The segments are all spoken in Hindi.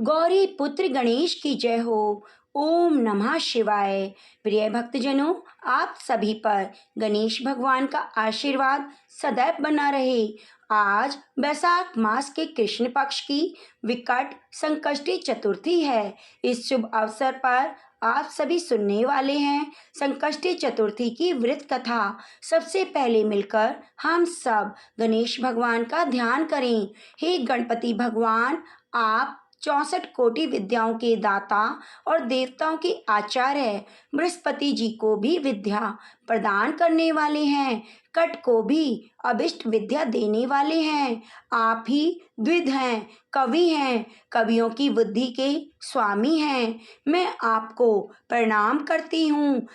गौरी पुत्र गणेश की जय हो। ओम नमः शिवाय। प्रिय भक्तजनों, आप सभी पर गणेश भगवान का आशीर्वाद सदैव बना रहे। आज वैशाख मास के कृष्ण पक्ष की विकट संकष्टी चतुर्थी है। इस शुभ अवसर पर आप सभी सुनने वाले हैं संकष्टी चतुर्थी की व्रत कथा। सबसे पहले मिलकर हम सब गणेश भगवान का ध्यान करें। हे गणपति भगवान, आप 64 कोटि विद्याओं के दाता और देवताओं के आचार्य, बृहस्पति जी को भी विद्या प्रदान करने वाले हैं, कट को भी अभिष्ट विद्या देने वाले हैं। आप ही द्विध हैं, कवि हैं, कवियों की बुद्धि के स्वामी हैं। मैं आपको प्रणाम करती हूँ।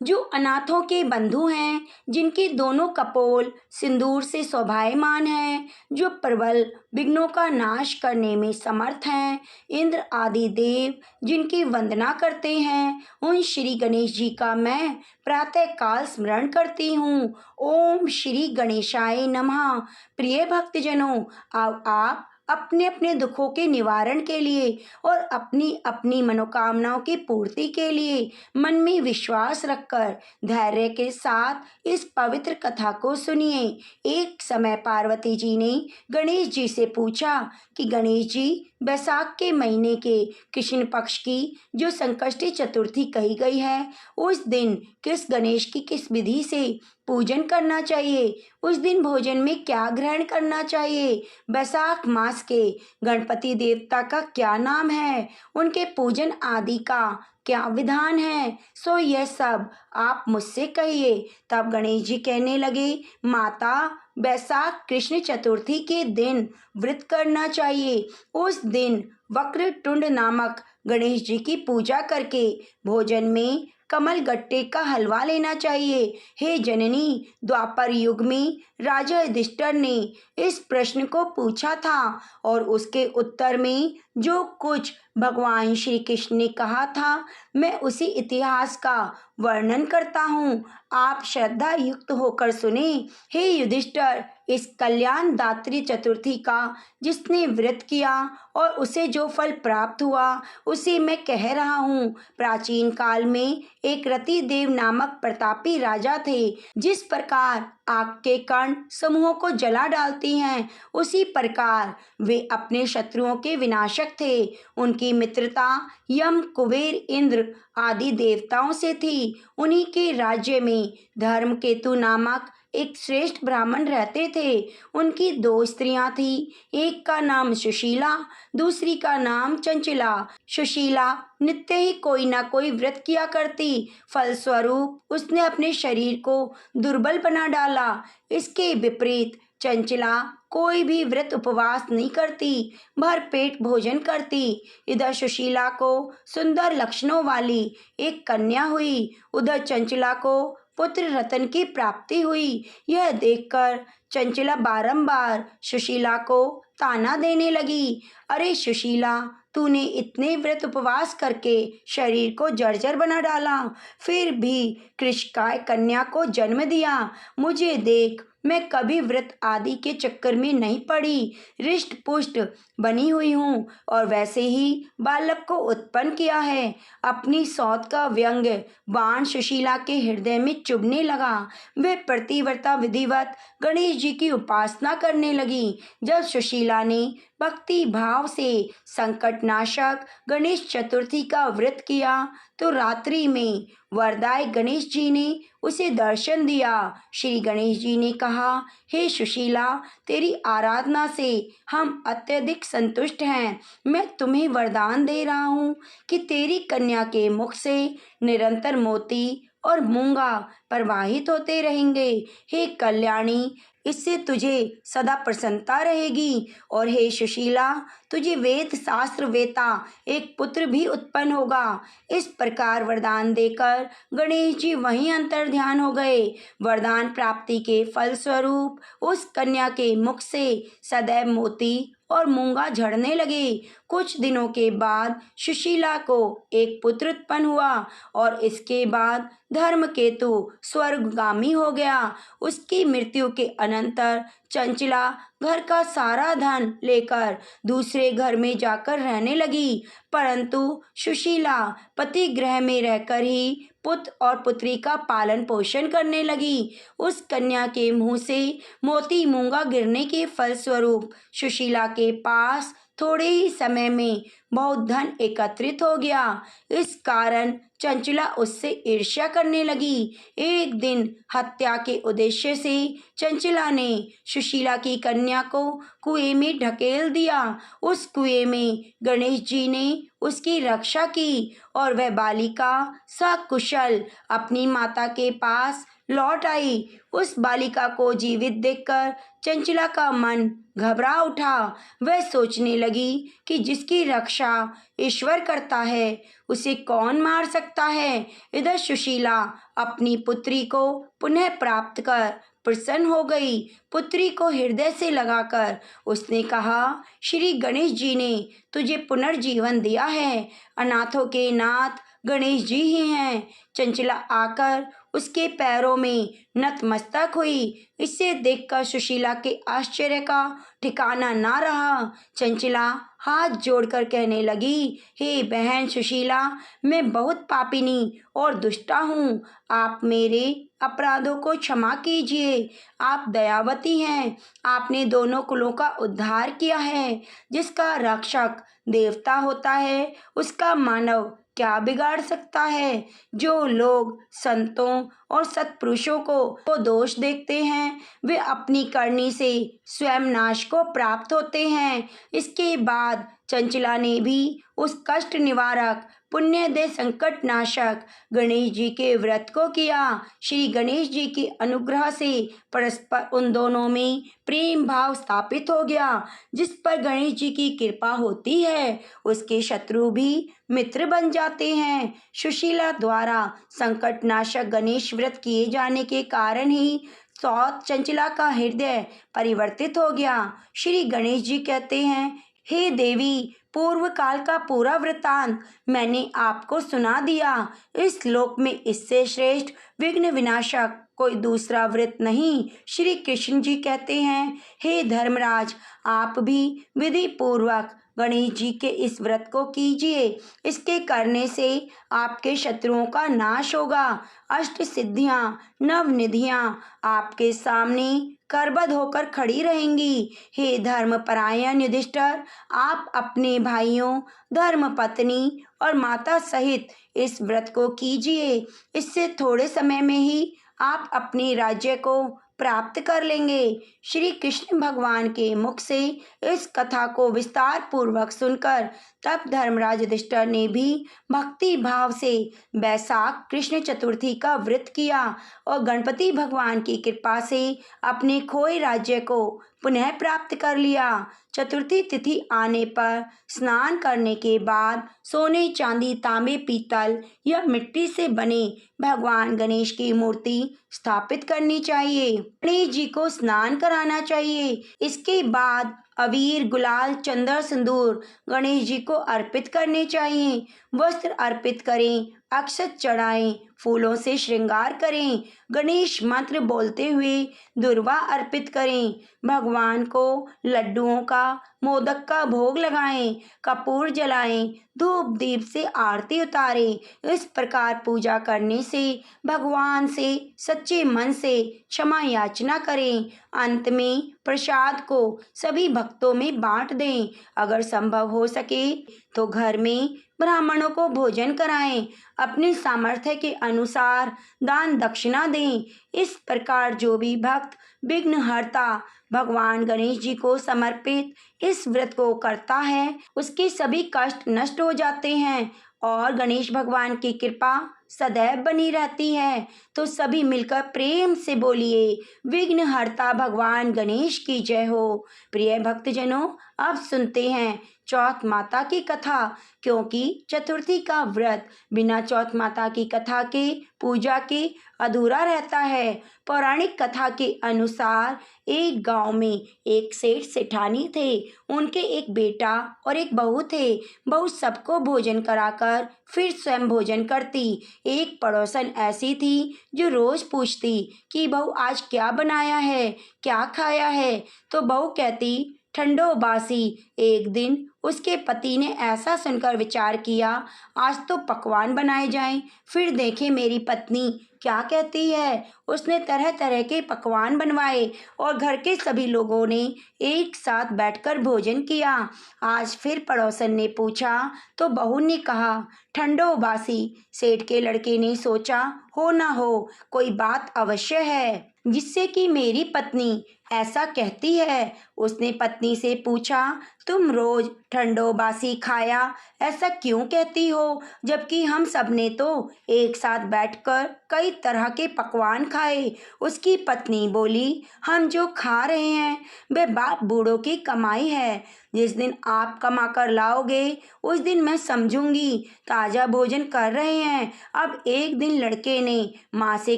जो अनाथों के बंधु हैं, जिनके दोनों कपोल सिंदूर से शोभायमान हैं, जो प्रबल विघ्नों का नाश करने में समर्थ हैं, इंद्र आदि देव जिनकी वंदना करते हैं, उन श्री गणेश जी का मैं प्रातः काल स्मरण करती हूँ। ओम श्री गणेशाय नमः। प्रिय भक्तजनों, अब आप अपने अपने दुखों के निवारण के लिए और अपनी अपनी मनोकामनाओं की पूर्ति के लिए मन में विश्वास रखकर धैर्य के साथ इस पवित्र कथा को सुनिए। एक समय पार्वती जी ने गणेश जी से पूछा कि गणेश जी, बैसाख के महीने के कृष्ण पक्ष की जो संकष्टी चतुर्थी कही गई है, उस दिन किस गणेश की किस विधि से पूजन करना चाहिए, उस दिन भोजन में क्या ग्रहण करना चाहिए, बैसाख मास के गणपति देवता का क्या नाम है, उनके पूजन आदि का क्या विधान है, सो यह सब आप मुझसे कहिए। तब गणेश जी कहने लगे, माता, बैसाख कृष्ण चतुर्थी के दिन व्रत करना चाहिए। उस दिन वक्रतुंड नामक गणेश जी की पूजा करके भोजन में कमल गट्टे का हलवा लेना चाहिए। हे जननी, द्वापर युग में राजा युधिष्ठिर ने इस प्रश्न को पूछा था और उसके उत्तर में जो कुछ भगवान श्री कृष्ण ने कहा था, मैं उसी इतिहास का वर्णन करता हूँ। आप श्रद्धा युक्त होकर सुने। हे युधिष्ठिर, इस कल्याण दात्री चतुर्थी का जिसने व्रत किया और उसे जो फल प्राप्त हुआ, उसे मैं कह रहा हूँ। प्राचीन काल में एक रति देव नामक प्रतापी राजा थे। जिस प्रकार आग के कण समूहों को जला डालती हैं, उसी प्रकार वे अपने शत्रुओं के विनाशक थे। उनकी मित्रता यम, कुबेर, इंद्र आदि देवताओं से थी। उन्हीं के राज्य में धर्मकेतु नामक एक श्रेष्ठ ब्राह्मण रहते थे। उनकी 2 स्त्रियां थीं। एक का नाम सुशीला, दूसरी का नाम चंचला। सुशीला नित्य ही कोई ना कोई व्रत किया करती। फलस्वरूप उसने अपने शरीर को दुर्बल बना डाला। इसके विपरीत चंचला कोई भी व्रत उपवास नहीं करती, भर पेट भोजन करती। इधर सुशीला को सुंदर लक्षणों वाली एक कन्या हुई, उधर चंचला को पुत्र रतन की प्राप्ति हुई। यह देखकर चंचला बारंबार सुशीला को ताना देने लगी, अरे सुशीला, तूने इतने व्रत उपवास करके शरीर को जर्जर बना डाला, फिर भी कृषकाय कन्या को जन्म दिया। मुझे देख, मैं कभी व्रत आदि के चक्कर में नहीं पड़ी, रिष्ट पुष्ट बनी हुई हूँ और वैसे ही बालक को उत्पन्न किया है। अपनी सौत का व्यंग बाण सुशीला के हृदय में चुभने लगा। वे प्रतिव्रता विधिवत गणेश जी की उपासना करने लगी। जब सुशीला ने भक्ति भाव से संकटनाशक गणेश चतुर्थी का व्रत किया, तो रात्रि में वरदाय गणेश जी ने उसे दर्शन दिया। श्री गणेश जी ने कहा, हे सुशीला, तेरी आराधना से हम अत्यधिक संतुष्ट हैं। मैं तुम्हें वरदान दे रहा हूँ कि तेरी कन्या के मुख से निरंतर मोती और मूंगा प्रवाहित होते रहेंगे। हे कल्याणी, इससे तुझे सदा प्रसन्नता रहेगी। और हे सुशीला, तुझे वेद शास्त्र वेता एक पुत्र भी उत्पन्न होगा। इस प्रकार वरदान देकर गणेश जी वहीं अंतर ध्यान हो गए। वरदान प्राप्ति के फलस्वरूप उस कन्या के मुख से सदैव मोती और मूंगा झड़ने लगे। कुछ दिनों के बाद सुशीला को एक पुत्र उत्पन्न हुआ और इसके बाद धर्मकेतु स्वर्गगामी हो गया। उसकी मृत्यु के अनंतर चंचला घर का सारा धन लेकर दूसरे घर में जाकर रहने लगी, परंतु सुशीला पति गृह में रहकर ही पुत्र और पुत्री का पालन पोषण करने लगी। उस कन्या के मुंह से मोती मूंगा गिरने के फलस्वरूप सुशीला के पास थोड़े ही समय में बहुत धन एकत्रित हो गया। इस कारण चंचला उससे ईर्ष्या करने लगी। एक दिन हत्या के उद्देश्य से चंचला ने सुशीला की कन्या को कुएं में ढकेल दिया। उस कुएं में गणेश जी ने उसकी रक्षा की और वह बालिका सकुशल अपनी माता के पास लौट आई। उस बालिका को जीवित देखकर चंचला का मन घबरा उठा। वह सोचने लगी कि जिसकी रक्षा ईश्वर करता है उसे कौन मार सकता है। इधर सुशीला अपनी पुत्री को पुनः प्राप्त कर प्रसन्न हो गई। पुत्री को हृदय से लगाकर उसने कहा, श्री गणेश जी ने तुझे पुनर्जीवन दिया है। अनाथों के नाथ गणेश जी ही हैं। चंचला आकर उसके पैरों में नतमस्तक हुई। इसे देखकर सुशीला के आश्चर्य का ठिकाना ना रहा। चंचला हाथ जोड़कर कहने लगी, हे बहन सुशीला, मैं बहुत पापिनी और दुष्टा हूँ। आप मेरे अपराधों को क्षमा कीजिए। आप दयावती हैं। आपने दोनों कुलों का उद्धार किया है। जिसका रक्षक देवता होता है उसका मानव क्या बिगाड़ सकता है। जो लोग संतों और सत्पुरुषों को दोष देखते हैं वे अपनी करनी से स्वयं नाश को प्राप्त होते हैं। इसके बाद चंचला ने भी उस कष्ट निवारक पुण्यदे संकट नाशक गणेश जी के व्रत को किया। श्री गणेश जी के अनुग्रह से परस्पर उन दोनों में प्रेम भाव स्थापित हो गया। जिस पर गणेश जी की कृपा होती है उसके शत्रु भी मित्र बन जाते हैं। सुशीला द्वारा संकट नाशक गणेश व्रत किए जाने के कारण ही चंचला का हृदय परिवर्तित हो गया। श्री गणेश जी कहते हैं, हे देवी, पूर्व काल का पूरा वृतांत मैंने आपको सुना दिया। इस लोक में इससे श्रेष्ठ विघ्न विनाशक कोई दूसरा व्रत नहीं। श्री कृष्ण जी कहते हैं, हे धर्मराज, आप भी विधि पूर्वक गणेश जी के इस व्रत को कीजिए। इसके करने से आपके शत्रुओं का नाश होगा। अष्ट सिद्धियां नव निधियां आपके सामने करबद्ध होकर खड़ी रहेंगी। हे धर्मपरायण युधिष्ठिर, आप अपने भाइयों, धर्म पत्नी और माता सहित इस व्रत को कीजिए। इससे थोड़े समय में ही आप अपने राज्य को प्राप्त कर लेंगे। श्री कृष्ण भगवान के मुख से इस कथा को विस्तार पूर्वक सुनकर तब धर्मराज युधिष्ठिर ने भी भक्ति भाव से बैसाख कृष्ण चतुर्थी का व्रत किया और गणपति भगवान की कृपा से अपने खोए राज्य को पुनः प्राप्त कर लिया। चतुर्थी तिथि आने पर स्नान करने के बाद सोने, चांदी, तांबे, पीतल या मिट्टी से बने भगवान गणेश की मूर्ति स्थापित करनी चाहिए। गणेश जी को स्नान कराना चाहिए। इसके बाद अबीर, गुलाल, चंदन, सिंदूर गणेश जी को अर्पित करने चाहिए। वस्त्र अर्पित करें, अक्षत चढ़ाएं, फूलों से श्रृंगार करें, गणेश मंत्र बोलते हुए दुर्वा अर्पित करें, भगवान को लड्डुओं का, मोदक का भोग लगाएं, कपूर जलाएं, धूप दीप से आरती उतारें। इस प्रकार पूजा करने से भगवान से सच्चे मन से क्षमा याचना करें। अंत में प्रसाद को सभी भक्तों में बांट दें। अगर संभव हो सके तो घर में ब्राह्मणों को भोजन कराएं। अपने सामर्थ्य के अनुसार दान दक्षिणा दें। इस प्रकार जो भी भक्त विघ्नहर्ता भगवान गणेश जी को समर्पित इस व्रत को करता है उसके सभी कष्ट नष्ट हो जाते हैं और गणेश भगवान की कृपा सदैव बनी रहती है। तो सभी मिलकर प्रेम से बोलिए, विघ्नहर्ता भगवान गणेश की जय हो। प्रिय भक्तजनों, अब सुनते हैं चौथ माता की कथा, क्योंकि चतुर्थी का व्रत बिना चौथ माता की कथा के, पूजा के अधूरा रहता है। पौराणिक कथा के अनुसार एक गांव में एक सेठ सेठानी थे। उनके एक बेटा और एक बहू थे। बहू सबको भोजन कराकर फिर स्वयं भोजन करती। एक पड़ोसन ऐसी थी जो रोज पूछती कि बहू आज क्या बनाया है, क्या खाया है। तो बहू कहती ठंडो बासी। एक दिन उसके पति ने ऐसा सुनकर विचार किया, आज तो पकवान बनाए जाएं, फिर देखें मेरी पत्नी क्या कहती है। उसने तरह तरह के पकवान बनवाए और घर के सभी लोगों ने एक साथ बैठकर भोजन किया। आज फिर पड़ोसन ने पूछा तो बहू ने कहा ठंडो बासी। सेठ के लड़के ने सोचा हो ना हो कोई बात अवश्य है जिससे कि मेरी पत्नी ऐसा कहती है। उसने पत्नी से पूछा तुम रोज ठंडो बासी खाया ऐसा क्यों कहती हो, जबकि हम सब ने तो एक साथ बैठकर कई तरह के पकवान खाए। उसकी पत्नी बोली हम जो खा रहे हैं वे बाप बूढ़ों की कमाई है। जिस दिन आप कमा कर लाओगे उस दिन मैं समझूंगी ताज़ा भोजन कर रहे हैं। अब एक दिन लड़के ने माँ से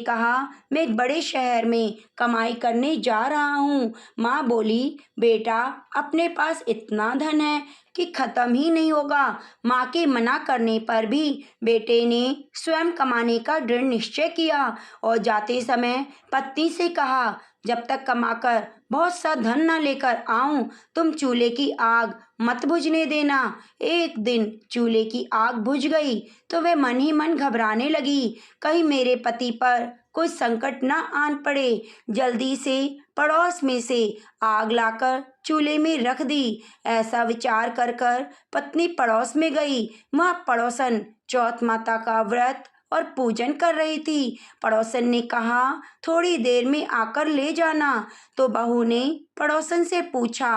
कहा मैं एक बड़े शहर में कमाई करने जा रहा हूँ। माँ बोली बेटा अपने पास इतना धन है कि खत्म ही नहीं होगा। माँ के मना करने पर भी बेटे ने स्वयं कमाने का दृढ़ निश्चय किया और जाते समय पत्नी से कहा जब तक कमाकर बहुत सा धन न लेकर आऊं तुम चूल्हे की आग मत बुझने देना। एक दिन चूल्हे की आग बुझ गई तो वह मन ही मन घबराने लगी, कहीं मेरे पति पर कोई संकट न आन पड़े। जल्दी से पड़ोस में से आग लाकर चूल्हे में रख दी। ऐसा विचार कर कर पत्नी पड़ोस में गई। वह पड़ोसन चौथ माता का व्रत और पूजन कर रही थी। पड़ोसन ने कहा थोड़ी देर में आकर ले जाना। तो बहू ने पड़ोसन से पूछा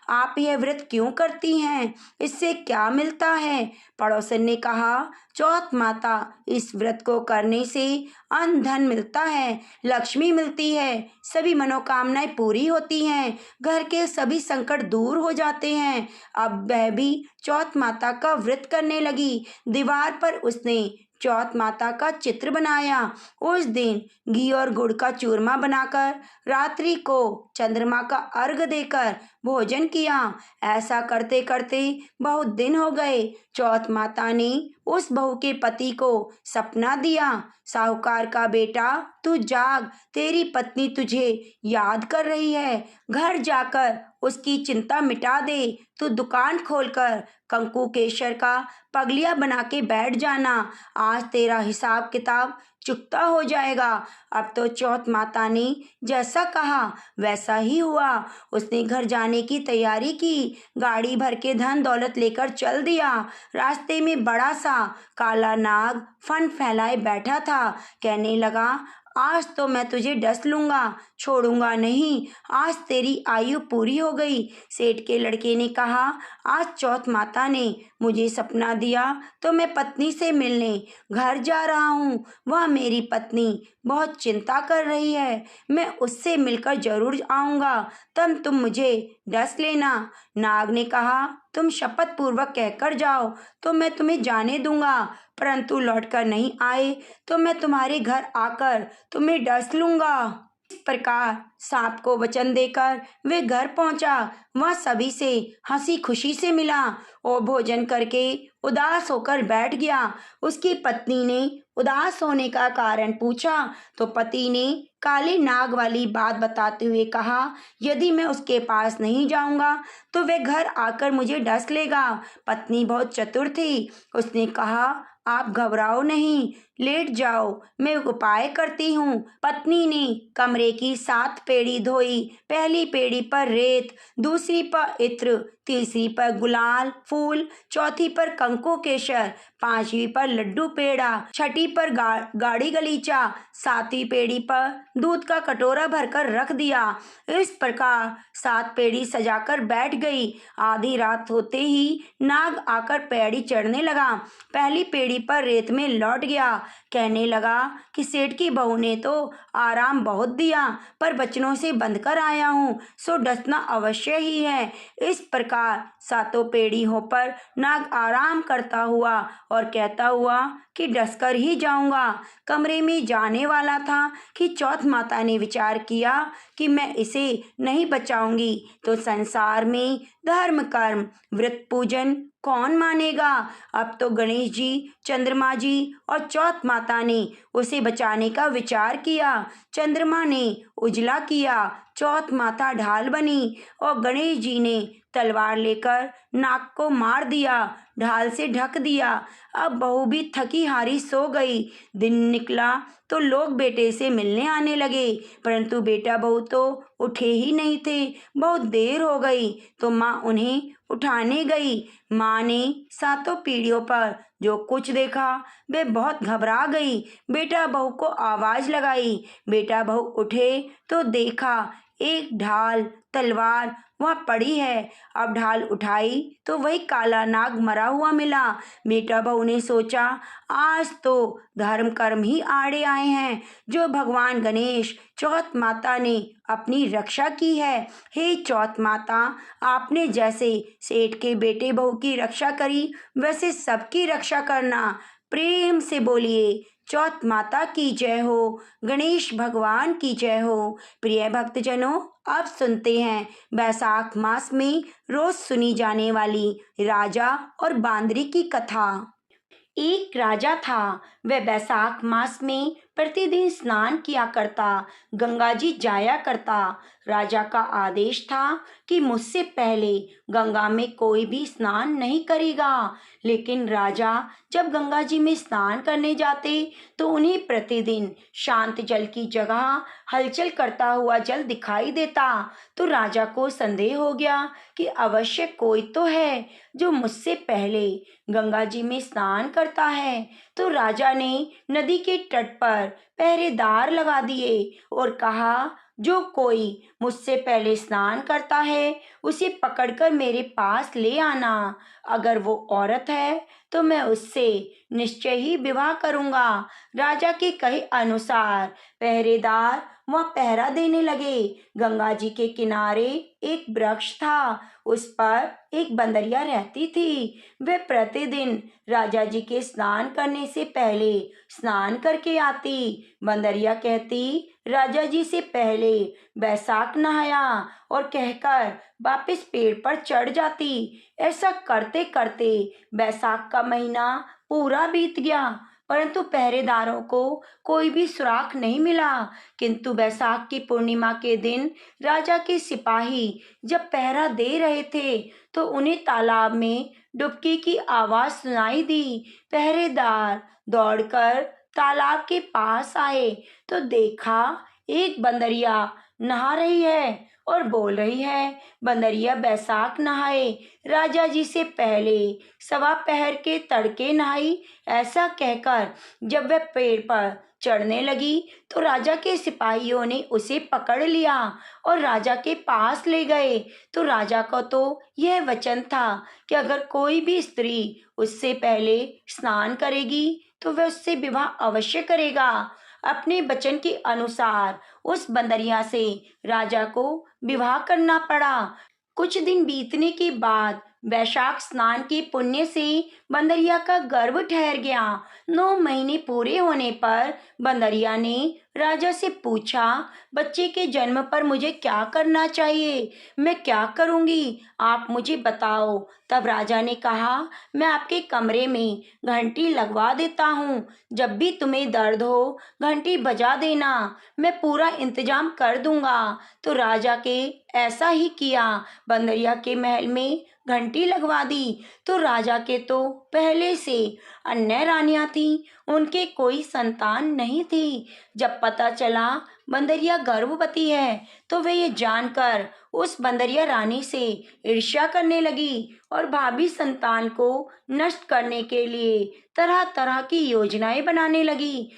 आप यह व्रत क्यों करती हैं, इससे क्या मिलता है। पड़ोसन ने कहा चौथ माता इस व्रत को करने से अन्न धन मिलता है, लक्ष्मी मिलती है, सभी मनोकामनाएं पूरी होती हैं, घर के सभी संकट दूर हो जाते हैं। अब वह भी चौथ माता का व्रत करने लगी। दीवार पर उसने चौथ माता का चित्र बनाया। उस दिन घी और गुड़ का चूरमा बनाकर रात्रि को चंद्रमा का अर्घ देकर भोजन किया। ऐसा करते करते बहुत दिन हो गए। चौथ माता ने उस बहू के पति को सपना दिया साहूकार का बेटा तू जाग, तेरी पत्नी तुझे याद कर रही है, घर जाकर उसकी चिंता मिटा दे। तू दुकान खोलकर कंकु केशर का पगलिया बना के बैठ जाना, आज तेरा हिसाब किताब चुकता हो जाएगा। अब तो चौथ माता ने जैसा कहा वैसा ही हुआ। उसने घर जाने की तैयारी की, गाड़ी भर के धन दौलत लेकर चल दिया। रास्ते में बड़ा सा काला नाग फन फैलाए बैठा था। कहने लगा आज तो मैं तुझे डस लूंगा, छोड़ूंगा नहीं, आज तेरी आयु पूरी हो गई। सेठ के लड़के ने कहा आज चौथ माता ने मुझे सपना दिया तो मैं पत्नी से मिलने घर जा रहा हूँ। वह मेरी पत्नी बहुत चिंता कर रही है, मैं उससे मिलकर जरूर आऊँगा, तब तुम मुझे डस लेना। नाग ने कहा तुम शपथ पूर्वक कहकर जाओ तो मैं तुम्हें जाने दूंगा, परंतु लौटकर नहीं आए तो मैं तुम्हारे घर आकर तुम्हें डस लूंगा। इस प्रकार सांप को वचन देकर वे घर पहुंचा। वह सभी से हंसी खुशी से मिला और भोजन करके उदास होकर बैठ गया। उसकी पत्नी ने उदास होने का कारण पूछा तो पति ने काले नाग वाली बात बताते हुए कहा यदि मैं उसके पास नहीं जाऊंगा तो वह घर आकर मुझे डस लेगा। पत्नी बहुत चतुर थी, उसने कहा आप घबराओ नहीं, लेट जाओ, मैं उपाय करती हूँ। पत्नी ने कमरे की 7 पेड़ी धोई। पहली पेड़ी पर रेत, दूसरी पर इत्र, तीसरी पर गुलाल फूल, चौथी पर कंकु केशर, 5वीं पर लड्डू पेड़ा, छठी पर गाढ़ी गलीचा, 7वीं पेड़ी पर दूध का कटोरा भरकर रख दिया। इस प्रकार 7 पेड़ी सजाकर बैठ गई। आधी रात होते ही नाग आकर पेड़ी चढ़ने लगा। पहली पेड़ी पर रेत में लौट गया कहने लगा कि सेठ की बहू ने तो आराम बहुत दिया, पर बचनों से बंध कर आया हूँ, सो डसना अवश्य ही है। इस प्रकार सातों पीढ़ियों पर नाग आराम करता हुआ और कहता हुआ कि डसकर ही जाऊंगा। कमरे में जाने वाला था कि चौथ माता ने विचार किया कि मैं इसे नहीं बचाऊंगी तो संसार में धर्म कर्म व्रत पूजन कौन मानेगा। अब तो गणेश जी, चंद्रमा जी और चौथ माता ने उसे बचाने का विचार किया। चंद्रमा ने उजला किया, चौथ माता ढाल बनी और गणेश जी ने तलवार लेकर नाग को मार दिया, ढाल से ढक दिया। अब बहू भी थकी हारी सो गई। दिन निकला तो लोग बेटे से मिलने आने लगे, परंतु बेटा बहू तो उठे ही नहीं थे। बहुत देर हो गई तो माँ उन्हें उठाने गई। माँ ने सातों पीढ़ियों पर जो कुछ देखा वे बहुत घबरा गई। बेटा बहू को आवाज लगाई। बेटा बहू उठे तो देखा एक ढाल तलवार वहाँ पड़ी है। अब ढाल उठाई तो वही काला नाग मरा हुआ मिला। बेटा बहू ने सोचा आज तो धर्म कर्म ही आड़े आए हैं, जो भगवान गणेश चौथ माता ने अपनी रक्षा की है। हे चौथ माता, आपने जैसे सेठ के बेटे बहू की रक्षा करी वैसे सबकी रक्षा करना। प्रेम से बोलिए चौथ माता की जय हो, गणेश भगवान की जय हो। प्रिय भक्तजनों, अब सुनते हैं बैसाख मास में रोज सुनी जाने वाली राजा और बांदरी की कथा। एक राजा था। वह बैसाख मास में प्रतिदिन स्नान किया करता, गंगा जी जाया करता। राजा का आदेश था कि मुझसे पहले गंगा में कोई भी स्नान नहीं करेगा। लेकिन राजा जब गंगा जी में स्नान करने जाते तो उन्हें प्रतिदिन शांत जल की जगह हलचल करता हुआ जल दिखाई देता। तो राजा को संदेह हो गया कि अवश्य कोई तो है जो मुझसे पहले गंगा जी में स्नान करता है। तो राजा ने नदी के तट पर पहरेदार लगा दिए और कहा, जो कोई मुझसे पहले स्नान करता है उसे पकड़कर मेरे पास ले आना। अगर वो औरत है तो मैं उससे निश्चय ही विवाह करूंगा। राजा के कहे अनुसार पहरेदार वहाँ पहरा देने लगे। गंगा जी के किनारे एक वृक्ष था, उस पर एक बंदरिया रहती थी। वे प्रतिदिन राजा जी के स्नान करने से पहले स्नान करके आती। बंदरिया कहती, राजा जी से पहले बैसाख नहाया और कहकर वापस पेड़ पर चढ़ जाती। ऐसा करते करते बैसाख का महीना पूरा बीत गया, परंतु पहरेदारों को कोई भी सुराग नहीं मिला। किंतु बैसाख की पूर्णिमा के दिन राजा के सिपाही जब पहरा दे रहे थे तो उन्हें तालाब में डुबकी की आवाज सुनाई दी। पहरेदार दौड़कर तालाब के पास आए तो देखा एक बंदरिया नहा रही है और बोल रही है, बंदरिया बैसाख नहाए, राजा जी से पहले सवा पहर के तड़के नहाई। ऐसा कहकर जब वह पेड़ पर चढ़ने लगी तो राजा के सिपाहियों ने उसे पकड़ लिया और राजा के पास ले गए। तो राजा का तो यह वचन था कि अगर कोई भी स्त्री उससे पहले स्नान करेगी तो वह उससे विवाह अवश्य करेगा। अपने वचन के अनुसार उस बंदरिया से राजा को विवाह करना पड़ा। कुछ दिन बीतने के बाद वैशाख स्नान के पुण्य से बंदरिया का गर्भ ठहर गया। 9 महीने पूरे होने पर बंदरिया ने राजा से पूछा, बच्चे के जन्म पर मुझे क्या करना चाहिए, मैं क्या करूंगी, आप मुझे बताओ। तब राजा ने कहा, मैं आपके कमरे में घंटी लगवा देता हूँ, जब भी तुम्हें दर्द हो घंटी बजा देना, मैं पूरा इंतजाम कर दूंगा। तो राजा के ऐसा ही किया। बंदरिया के महल में घंटी लगवा दी। तो राजा के तो पहले से अन्य रानियां थीं, उनके कोई संतान नहीं थी। जब पता चला बंदरिया गर्भवती है तो वे ये जानकर उस बंदरिया रानी से ईर्ष्या करने लगी और भावी संतान को नष्ट करने के लिए तरह तरह की योजनाएं बनाने लगी।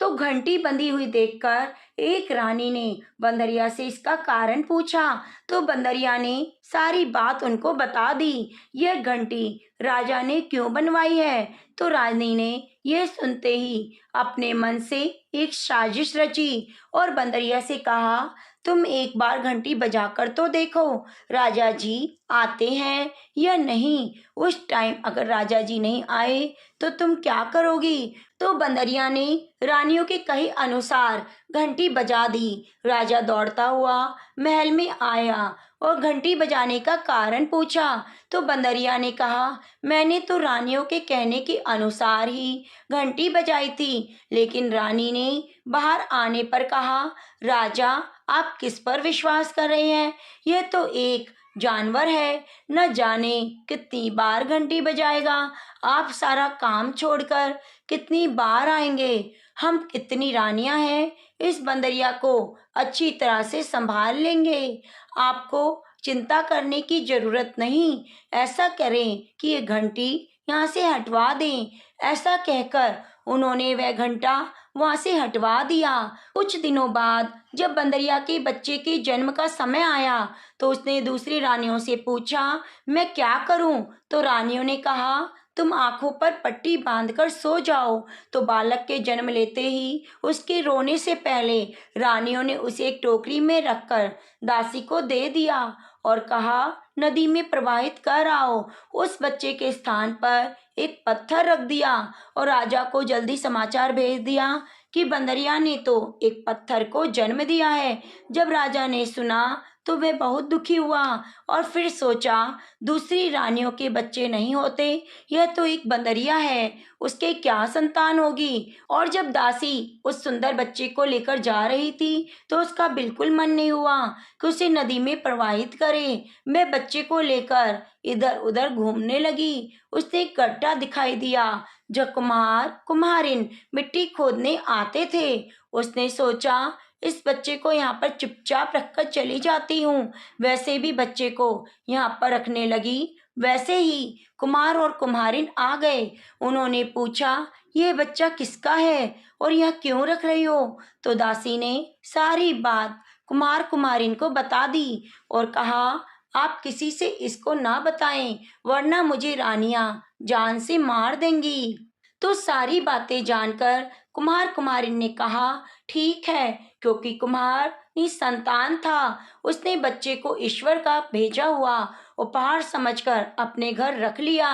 तो घंटी बंधी हुई देखकर एक रानी ने बंदरिया से इसका कारण पूछा तो बंदरिया ने सारी बात उनको बता दी। यह घंटी राजा ने क्यों बनवाई है? तो रानी ने यह सुनते ही अपने मन से एक साजिश रची और बंदरिया से कहा, तुम एक बार घंटी बजाकर तो देखो, राजा जी आते हैं या नहीं। उस टाइम अगर राजा जी नहीं आए तो तुम क्या करोगी? तो बंदरिया ने रानियों के कहे अनुसार घंटी बजा दी। राजा दौड़ता हुआ महल में आया और घंटी बजाने का कारण पूछा तो बंदरिया ने कहा, मैंने तो रानियों के कहने के अनुसार ही घंटी बजाई थी। लेकिन रानी ने बाहर आने पर कहा, राजा आप किस पर विश्वास कर रहे हैं? यह तो एक जानवर है, न जाने कितनी बार घंटी बजाएगा। आप सारा काम छोड़कर कितनी बार आएंगे? हम कितनी रानियां हैं, इस बंदरिया को अच्छी तरह से संभाल लेंगे। आपको चिंता करने की जरूरत नहीं। ऐसा करें कि ये घंटी यहाँ से हटवा दें। ऐसा कहकर उन्होंने वह घंटा वहां से हटवा दिया। कुछ दिनों बाद जब बंदरिया के बच्चे के जन्म का समय आया तो उसने दूसरी रानियों से पूछा, मैं क्या करूं? तो रानियों ने कहा, तुम आंखों पर पट्टी बांधकर सो जाओ। तो बालक के जन्म लेते ही उसके रोने से पहले रानियों ने उसे एक टोकरी में रखकर दासी को दे दिया और कहा, नदी में प्रवाहित कर आओ। उस बच्चे के स्थान पर एक पत्थर रख दिया और राजा को जल्दी समाचार भेज दिया कि बंदरिया ने तो एक पत्थर को जन्म दिया है। जब राजा ने सुना तो वह बहुत दुखी हुआ और फिर सोचा, दूसरी रानियों के बच्चे नहीं होते, यह तो एक बंदरिया है, उसके क्या संतान होगी। और जब दासी उस सुंदर बच्चे को लेकर जा रही थी तो उसका बिल्कुल मन नहीं हुआ कि उसे नदी में प्रवाहित करे। वह बच्चे को लेकर इधर उधर घूमने लगी। उसे एक गड्ढा दिखाई दिया जो कुम्हार कुम्हारिन मिट्टी खोदने आते थे। उसने सोचा, इस बच्चे को यहाँ पर चुपचाप रखकर चली जाती हूँ। वैसे भी बच्चे को यहाँ पर रखने लगी। वैसे ही कुम्हार और कुम्हारिन आ गए। उन्होंने पूछा, ये बच्चा किसका है और यह क्यों रख रही हो? तो दासी ने सारी बात कुम्हार कुम्हारिन को बता दी और कहा, आप किसी से इसको ना बताएं वरना मुझे रानियां जान से मार देंगी। तो सारी बातें जानकर कुम्हार कुम्हारिन ने कहा, ठीक है। क्योंकि कुम्हार निसंतान था, उसने बच्चे को ईश्वर का भेजा हुआ उपहार समझकर अपने घर रख लिया।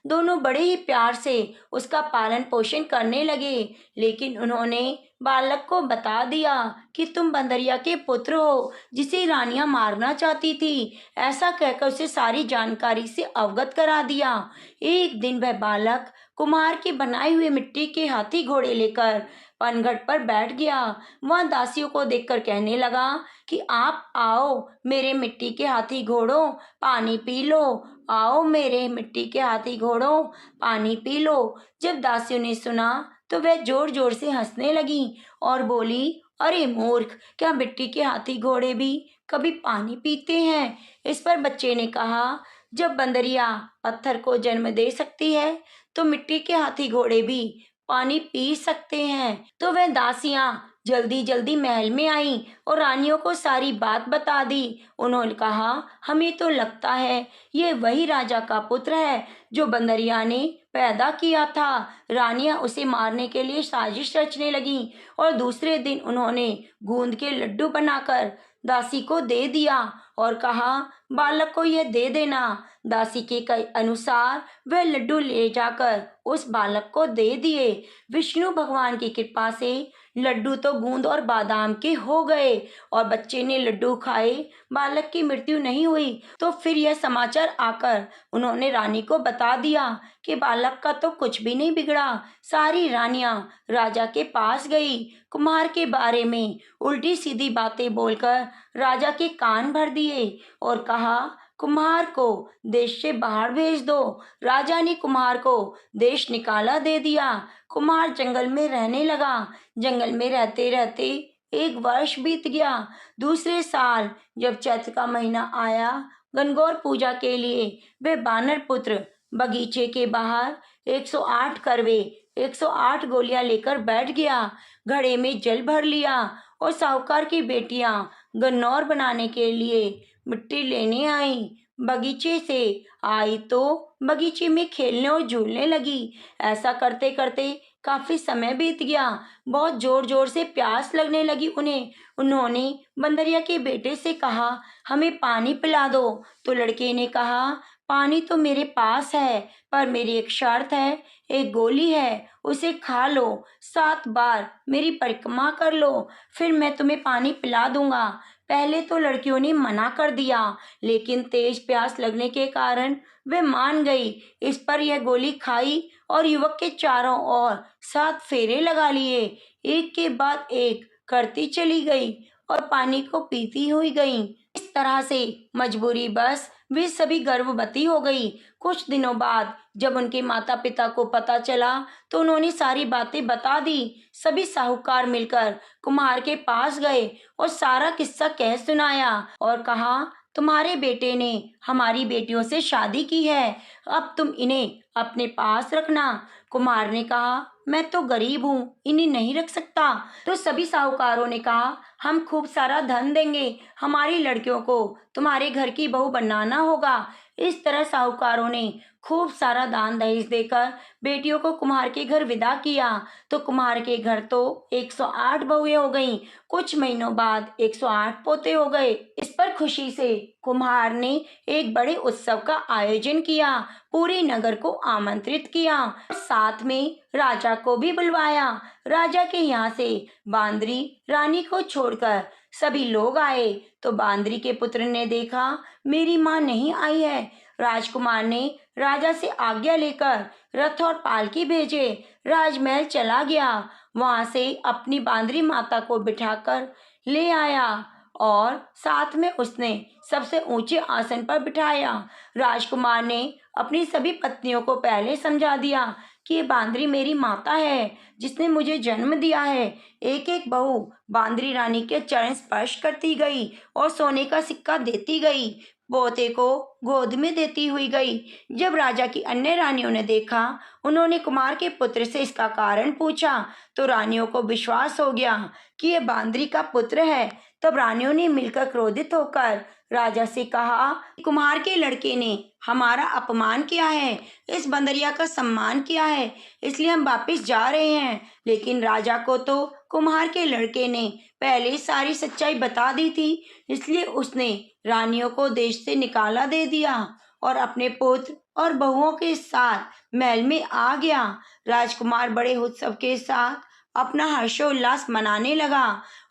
दोनों बड़े ही प्यार से उसका पालन पोषण करने लगे। लेकिन उन्होंने बालक को बता दिया कि तुम बंदरिया के पुत्र हो जिसे रानियां मारना चाहती थी। ऐसा कहकर उसे सारी जानकारी से अवगत करा दिया। एक दिन वह बालक कुम्हार के बनाए हुए मिट्टी के हाथी घोड़े लेकर पनघट पर बैठ गया। वह दासियों को देखकर कहने लगा कि आप आओ मेरे मिट्टी के हाथी घोड़ों, पानी पी लो। आओ मेरे मिट्टी के हाथी घोड़ों, पानी पी लो। जब दासियों ने सुना तो वह जोर जोर से हंसने लगी और बोली, अरे मूर्ख, क्या मिट्टी के हाथी घोड़े भी कभी पानी पीते हैं? इस पर बच्चे ने कहा, जब बंदरिया पत्थर को जन्म दे सकती है तो मिट्टी के हाथी घोड़े भी पानी पी सकते हैं। तो वह दासियां जल्दी जल्दी महल में आईं और रानियों को सारी बात बता दी। उन्होंने कहा, हमें तो लगता है ये वही राजा का पुत्र है जो बंदरिया ने पैदा किया था। रानियां उसे मारने के लिए साजिश रचने लगीं और दूसरे दिन उन्होंने गूंद के लड्डू बनाकर दासी को दे दिया और कहा, बालक को यह दे देना। दासी के अनुसार वह लड्डू ले जाकर उस बालक को दे दिए। विष्णु भगवान की कृपा से लड्डू तो गूंद और बादाम के हो गए और बच्चे ने लड्डू खाए। बालक की मृत्यु नहीं हुई। तो फिर यह समाचार आकर उन्होंने रानी को बता दिया कि बालक का तो कुछ भी नहीं बिगड़ा। सारी रानियां राजा के पास गई। कुम्हार के बारे में उल्टी सीधी बातें बोलकर राजा के कान भर दिए और कहा, कुम्हार को देश से बाहर भेज दो। राजा ने कुम्हार को देश निकाला दे दिया। कुम्हार जंगल में रहने लगा। जंगल में रहते रहते एक वर्ष बीत गया। दूसरे साल जब चैत्र का महीना आया, गणगौर पूजा के लिए वे बानर पुत्र बगीचे के बाहर 108 करवे 108 गोलियां लेकर बैठ गया। घड़े में जल भर लिया और साहूकार की बेटियां गन्नौर बनाने के लिए मिट्टी लेने आई। बगीचे से आई तो बगीचे में खेलने और झूलने लगी। ऐसा करते करते काफी समय बीत गया। बहुत जोर जोर से प्यास लगने लगी उन्हें। उन्होंने बंदरिया के बेटे से कहा, हमें पानी पिला दो। तो लड़के ने कहा, पानी तो मेरे पास है, पर मेरी एक शर्त है। एक गोली है, उसे खा लो, 7 बार मेरी परिक्रमा कर लो, फिर मैं तुम्हें पानी पिला दूंगा। पहले तो लड़कियों ने मना कर दिया, लेकिन तेज प्यास लगने के कारण वे मान गई। इस पर यह गोली खाई और युवक के चारों ओर 7 फेरे लगा लिए। एक के बाद एक करती चली गई और पानी को पीती हुई गई। इस तरह से मजबूरी बस वे सभी गर्भवती हो गई। कुछ दिनों बाद जब उनके माता पिता को पता चला तो उन्होंने सारी बातें बता दी। सभी साहूकार मिलकर कुम्हार के पास गए और सारा किस्सा कह सुनाया और कहा, तुम्हारे बेटे ने हमारी बेटियों से शादी की है, अब तुम इन्हें अपने पास रखना। कुम्हार ने कहा, मैं तो गरीब हूँ, इन्हें नहीं रख सकता। तो सभी साहूकारों ने कहा, हम खूब सारा धन देंगे, हमारी लड़कियों को तुम्हारे घर की बहू बनाना होगा। इस तरह साहूकारों ने खूब सारा दान दहेज देकर बेटियों को कुम्हार के घर विदा किया। तो कुम्हार के घर तो 108 बहुएं हो गईं। कुछ महीनों बाद 108 पोते हो गए। इस पर खुशी से कुम्हार ने एक बड़े उत्सव का आयोजन किया, पूरे नगर को आमंत्रित किया, साथ में राजा को भी बुलवाया। राजा के यहाँ से बांदरी रानी को छोड़कर सभी लोग आए। तो बांदरी के पुत्र ने देखा, मेरी माँ नहीं आई है। राजकुमार ने राजा से आज्ञा लेकर रथ और पालकी भेजे। राजमहल चला गया, वहां से अपनी बांदरी माता को बिठाकर ले आया और साथ में उसने सबसे ऊंचे आसन पर बिठाया। राजकुमार ने अपनी सभी पत्नियों को पहले समझा दिया कि ये बांदरी मेरी माता है, जिसने मुझे जन्म दिया है। एक एक बहू बांदरी रानी के चरण स्पर्श करती गई और सोने का सिक्का देती गई, पोते को गोद में देती हुई गई। जब राजा की अन्य रानियों ने देखा, उन्होंने कुमार के पुत्र से इसका कारण पूछा, तो रानियों को विश्वास हो गया कि यह बांदरी का पुत्र है। तब रानियों ने मिलकर क्रोधित होकर राजा से कहा, कुम्हार के लड़के ने हमारा अपमान किया है, इस बंदरिया का सम्मान किया है, इसलिए हम वापस जा रहे हैं। लेकिन राजा को तो कुम्हार के लड़के ने पहले सारी सच्चाई बता दी थी, इसलिए उसने रानियों को देश से निकाला दे दिया और अपने पुत्र और बहुओं के साथ महल में आ गया। राजकुमार बड़े उत्सव के साथ अपना हर्षोल्लास मनाने लगा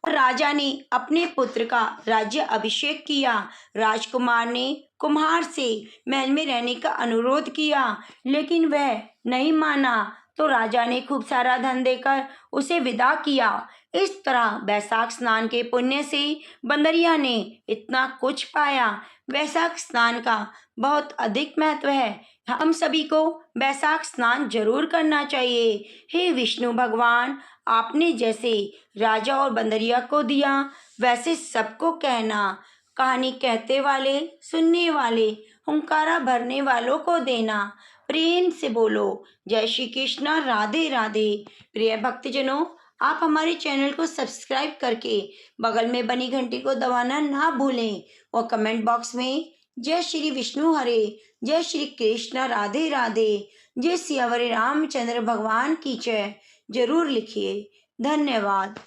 और राजा ने अपने पुत्र का राज्य अभिषेक किया। राजकुमार ने कुम्हार से महल में रहने का अनुरोध किया, लेकिन वह नहीं माना। तो राजा ने खूब सारा धन देकर उसे विदा किया। इस तरह वैशाख स्नान के पुण्य से बंदरिया ने इतना कुछ पाया। वैशाख स्नान का बहुत अधिक महत्व है। हम सभी को वैशाख स्नान जरूर करना चाहिए। हे विष्णु भगवान, आपने जैसे राजा और बंदरिया को दिया, वैसे सबको कहना। कहानी कहते वाले, सुनने वाले, हुंकारा भरने वालों को देना। प्रेम से बोलो जय श्री कृष्ण, राधे राधे। प्रिय भक्तजनों, आप हमारे चैनल को सब्सक्राइब करके बगल में बनी घंटी को दबाना ना भूलें और कमेंट बॉक्स में जय श्री विष्णु हरे, जय श्री कृष्ण, राधे राधे, जय सियावर रामचंद्र भगवान की जय जरूर लिखिए। धन्यवाद।